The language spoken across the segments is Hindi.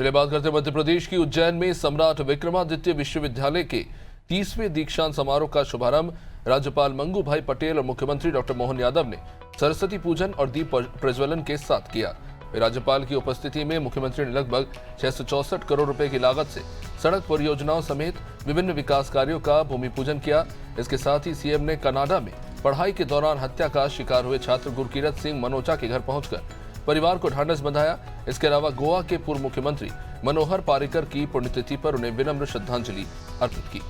चलिए बात करते हैं मध्य प्रदेश की उज्जैन में सम्राट विक्रमादित्य विश्वविद्यालय के 30वें दीक्षांत समारोह का शुभारंभ राज्यपाल मंगू भाई पटेल और मुख्यमंत्री डॉक्टर मोहन यादव ने सरस्वती पूजन और दीप प्रज्वलन के साथ किया। राज्यपाल की उपस्थिति में मुख्यमंत्री ने लगभग 664 करोड़ रुपए की लागत से सड़क परियोजनाओं समेत विभिन्न विकास कार्यों का भूमि पूजन किया। इसके साथ ही सीएम ने कनाडा में पढ़ाई के दौरान हत्या का शिकार हुए छात्र गुरकीरत सिंह मनोचा के घर पहुंचकर परिवार को ढांढस बंधाया। इसके अलावा गोवा के पूर्व मुख्यमंत्री मनोहर पारिकर की पुण्यतिथि पर उन्हें विनम्र श्रद्धांजलि अर्पित की।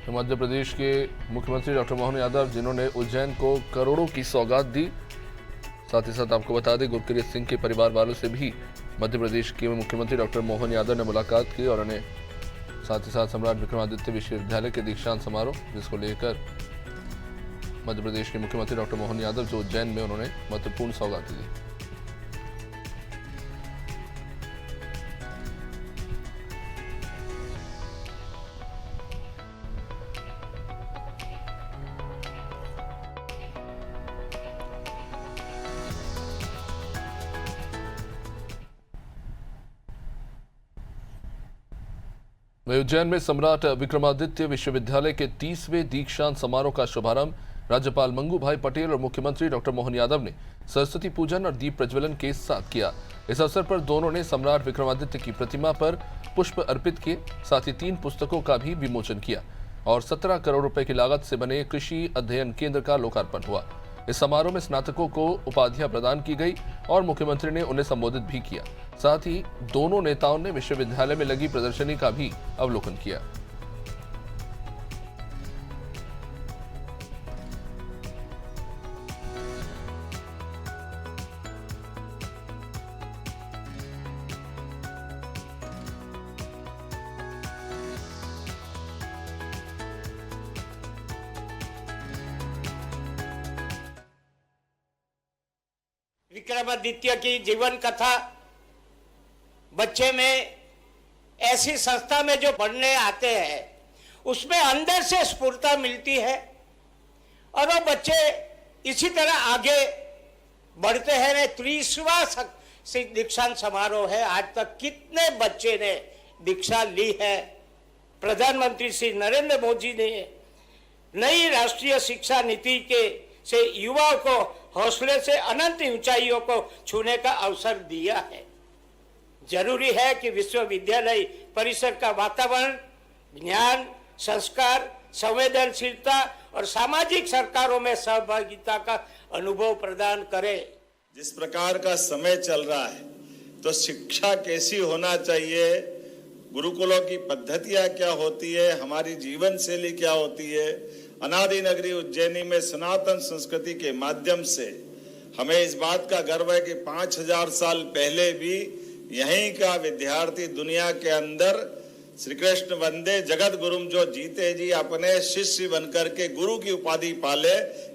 मध्य प्रदेश के मुख्यमंत्री डॉक्टर मोहन यादव जिन्होंने उज्जैन को करोड़ों की सौगात दी। साथ ही साथ आपको बता दें गुरकीरत सिंह के परिवार वालों से भी मध्य प्रदेश के मुख्यमंत्री डॉक्टर मोहन यादव ने मुलाकात की और उन्हें साथ ही साथ सम्राट विक्रमादित्य विश्वविद्यालय के दीक्षांत समारोह जिसको लेकर मध्य प्रदेश के मुख्यमंत्री डॉक्टर मोहन यादव जो उज्जैन में उन्होंने महत्वपूर्ण सौगात दी। वहीं उज्जैन में सम्राट विक्रमादित्य विश्वविद्यालय के 30वें दीक्षांत समारोह का शुभारंभ राज्यपाल मंगू भाई पटेल और मुख्यमंत्री डॉक्टर मोहन यादव ने सरस्वती पूजन और दीप प्रज्वलन के साथ किया। इस अवसर पर दोनों ने सम्राट विक्रमादित्य की प्रतिमा पर पुष्प अर्पित किए। साथ ही 3 पुस्तकों का भी विमोचन किया और 17 करोड़ रुपए की लागत से बने कृषि अध्ययन केंद्र का लोकार्पण हुआ। इस समारोह में स्नातकों को उपाधियां प्रदान की गई और मुख्यमंत्री ने उन्हें संबोधित भी किया। साथ ही दोनों नेताओं ने विश्वविद्यालय में लगी प्रदर्शनी का भी अवलोकन किया। विक्रमादित्य की जीवन कथा बच्चे में ऐसी संस्था में जो पढ़ने आते हैं उसमें अंदर से स्फूर्ति मिलती है और वो बच्चे इसी तरह आगे बढ़ते हैं। 30वां दीक्षांत समारोह है। आज तक कितने बच्चे ने दीक्षा ली है। प्रधानमंत्री श्री नरेंद्र मोदी ने नई राष्ट्रीय शिक्षा नीति के से युवाओं को हौसले से अनंत ऊंचाइयों को छूने का अवसर दिया है। जरूरी है कि विश्वविद्यालय परिसर का वातावरण ज्ञान, संस्कार, संवेदनशीलता और सामाजिक सरकारों में सहभागिता का अनुभव प्रदान करे। जिस प्रकार का समय चल रहा है तो शिक्षा कैसी होना चाहिए, गुरुकुलों की पद्धतियां क्या होती है, हमारी जीवन शैली क्या होती है। अनादि नगरी उज्जैनी में सनातन संस्कृति के माध्यम से हमें इस बात का गर्व है कि 5000 साल पहले भी यहीं का विद्यार्थी दुनिया के अंदर श्री कृष्ण वंदे जगत गुरुम जो जीते जी अपने शिष्य बनकर के गुरु की उपाधि पाले।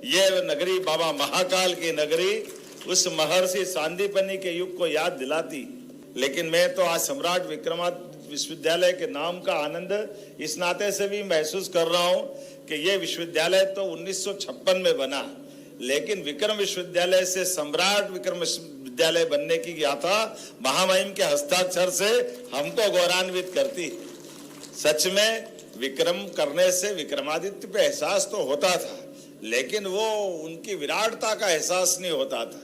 ये नगरी बाबा महाकाल की नगरी उस महर्षि सांदीपनि के युग को याद दिलाती। लेकिन मैं तो आज सम्राट विक्रमादित्य विश्वविद्यालय के नाम का आनंद इस नाते से भी महसूस कर रहा हूं कि ये विश्वविद्यालय तो 1956 में बना, लेकिन विक्रम विश्वविद्यालय से सम्राट विक्रम विश्वविद्यालय बनने की गाथा महामहिम के हस्ताक्षर से हमको गौरवान्वित करती। सच में विक्रम करने से विक्रमादित्य पे एहसास तो होता था, लेकिन वो उनकी विराटता का एहसास नहीं होता था।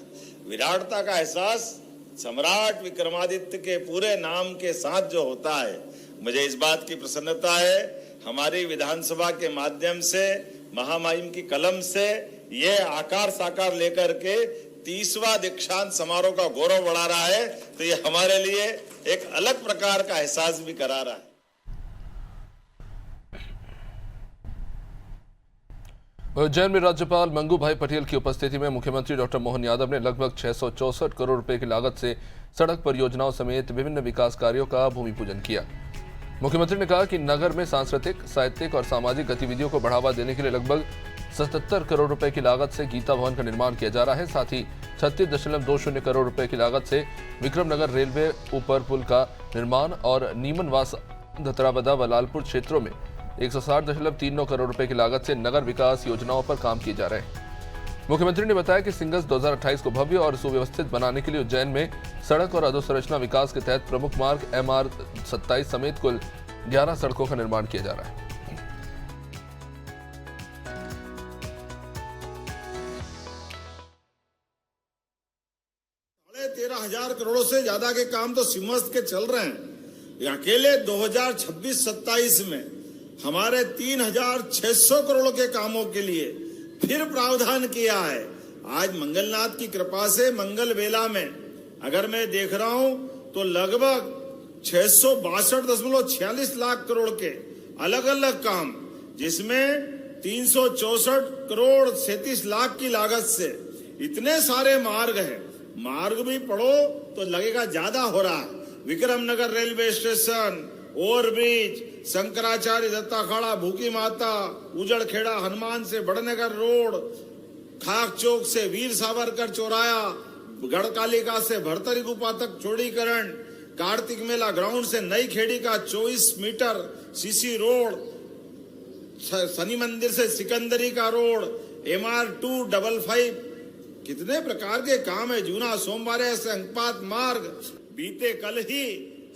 विराटता का एहसास सम्राट विक्रमादित्य के पूरे नाम के साथ जो होता है। मुझे इस बात की प्रसन्नता है हमारी विधानसभा के माध्यम से महामहिम की कलम से ये आकार साकार लेकर के 30वां दीक्षांत समारोह का गौरव बढ़ा रहा है, तो ये हमारे लिए एक अलग प्रकार का एहसास भी करा रहा है। उज्जैन में राज्यपाल मंगू भाई पटेल की उपस्थिति में मुख्यमंत्री डॉक्टर मोहन यादव ने लगभग 664 करोड़ रुपए की लागत से सड़क परियोजनाओं समेत विभिन्न विकास कार्यों का भूमि पूजन किया। मुख्यमंत्री ने कहा कि नगर में सांस्कृतिक, साहित्यिक और सामाजिक गतिविधियों को बढ़ावा देने के लिए लगभग 77 करोड़ रुपए की लागत से गीता भवन का निर्माण किया जा रहा है। साथ ही 36.20 करोड़ रुपए की लागत से विक्रमनगर रेलवे ऊपर पुल का निर्माण और नीमनवास, धतराबदा व लालपुर क्षेत्रों में 160.39 करोड़ रुपए की लागत से नगर विकास योजनाओं पर काम किए जा रहे हैं। मुख्यमंत्री ने बताया कि सिंगस 2028 को भव्य और सुव्यवस्थित बनाने के लिए उज्जैन में सड़क और अधोसंरचना विकास के तहत प्रमुख मार्ग MR 27 समेत कुल 11 सड़कों का निर्माण किया जा रहा है। 13,000 करोड़ से ज्यादा के काम तो सिमस्त के चल रहे हैं। अकेले 2026-27 में हमारे 3,600 करोड़ के कामों के लिए फिर प्रावधान किया है। आज मंगलनाथ की कृपा से मंगल बेला में अगर मैं देख रहा हूं तो लगभग 662.46 लाख करोड़ के अलग अलग काम, जिसमें 364 करोड़ 37 लाख की लागत से इतने सारे मार्ग हैं। मार्ग भी पढ़ो तो लगेगा ज्यादा हो रहा है। Vikramnagar railway station, overbridge, Shankaracharya Dattakhada, Bhukhi Mata, उजड़खेड़ा Hanuman से बड़नगर रोड, खाक चौक से वीर सावरकर चौराया, गढ़कालिका से भरतरी गुफा तक चौड़ीकरण, कार्तिक मेला ग्राउंड से नई खेड़ी का 24 मीटर सीसी रोड, शनि मंदिर से सिकंदरी का रोड, MR 255, कितने प्रकार के काम है। जूना सोमवार से अंकपात मार्ग। बीते कल ही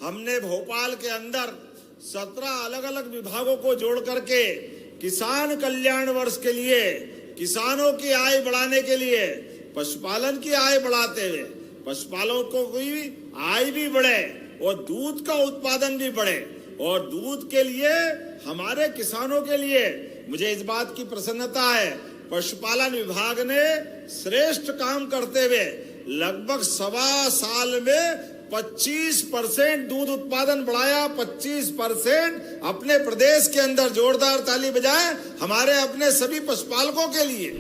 हमने भोपाल के अंदर 17 अलग अलग विभागों को जोड़ करके किसान कल्याण वर्ष के लिए, किसानों की आय बढ़ाने के लिए, पशुपालन की आय बढ़ाते हुए पशुपालकों की आय भी बढ़े और दूध का उत्पादन भी बढ़े, और दूध के लिए हमारे किसानों के लिए मुझे इस बात की प्रसन्नता है, पशुपालन विभाग ने श्रेष्ठ काम करते हुए लगभग 1.25 साल में 25% दूध उत्पादन बढ़ाया। 25% अपने प्रदेश के अंदर। जोरदार ताली बजाएं हमारे अपने सभी पशुपालकों के लिए।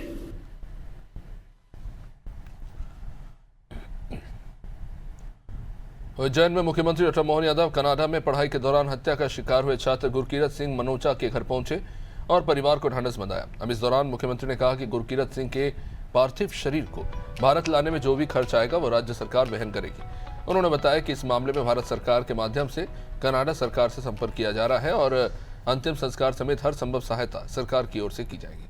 उज्जैन में मुख्यमंत्री डॉक्टर मोहन यादव कनाडा में पढ़ाई के दौरान हत्या का शिकार हुए छात्र गुरकीरत सिंह मनोचा के घर पहुंचे और परिवार को ढांढस बंधाया। अब इस दौरान मुख्यमंत्री ने कहा कि गुरकीरत सिंह के पार्थिव शरीर को भारत लाने में जो भी खर्च आएगा वो राज्य सरकार वहन करेगी। उन्होंने बताया कि इस मामले में भारत सरकार के माध्यम से कनाडा सरकार से संपर्क किया जा रहा है और अंतिम संस्कार समेत हर संभव सहायता सरकार की ओर से की जाएगी।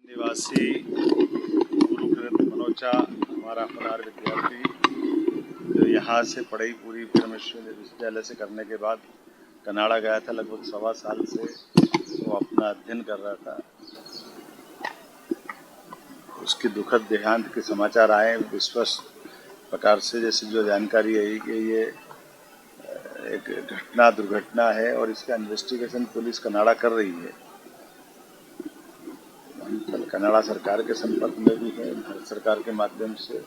निवासी गुरकीरत मनोचा हमारा फरार विद्यार्थी जो यहाँ से पढ़ाई पूरी विश्वविद्यालय से करने के बाद कनाडा गया था। लगभग 1.25 साल से वो अपना अध्ययन कर रहा था। उसकी दुखद देहांत के समाचार आए विश्वस्त प्रकार से, जैसे जो जानकारी आई कि ये एक दुर्घटना है और इसका इन्वेस्टिगेशन पुलिस कनाडा कर रही है। हम कनाडा सरकार के संपर्क में भी हैं, भारत सरकार के माध्यम से,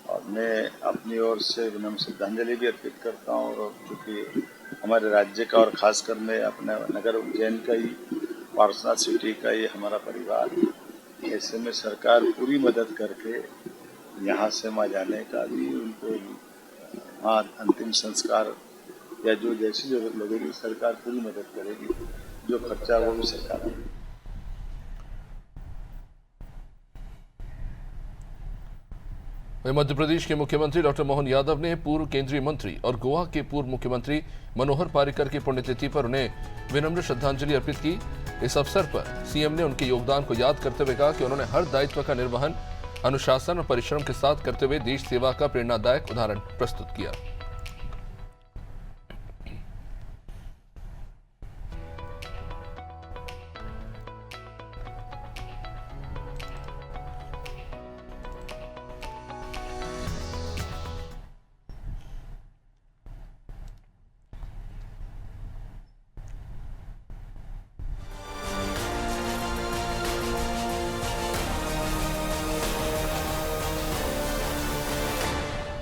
और मैं अपनी ओर से विनम्र श्रद्धांजलि भी अर्पित करता हूँ। और चूँकि हमारे राज्य का और खासकर मैं अपने नगर उज्जैन का ही, पारसा सिटी का ही हमारा परिवार, ऐसे में सरकार पूरी मदद करके यहाँ से वहाँ जाने का भी, उनको वहाँ अंतिम संस्कार या जो जैसी जरूरत लगेगी सरकार पूरी मदद करेगी। जो खर्चा वो भी सरकार है। मध्य प्रदेश के मुख्यमंत्री डॉक्टर मोहन यादव ने पूर्व केंद्रीय मंत्री और गोवा के पूर्व मुख्यमंत्री मनोहर पर्रिकर की पुण्यतिथि पर उन्हें विनम्र श्रद्धांजलि अर्पित की। इस अवसर पर सीएम ने उनके योगदान को याद करते हुए कहा कि उन्होंने हर दायित्व का निर्वहन अनुशासन और परिश्रम के साथ करते हुए देश सेवा का प्रेरणादायक उदाहरण प्रस्तुत किया।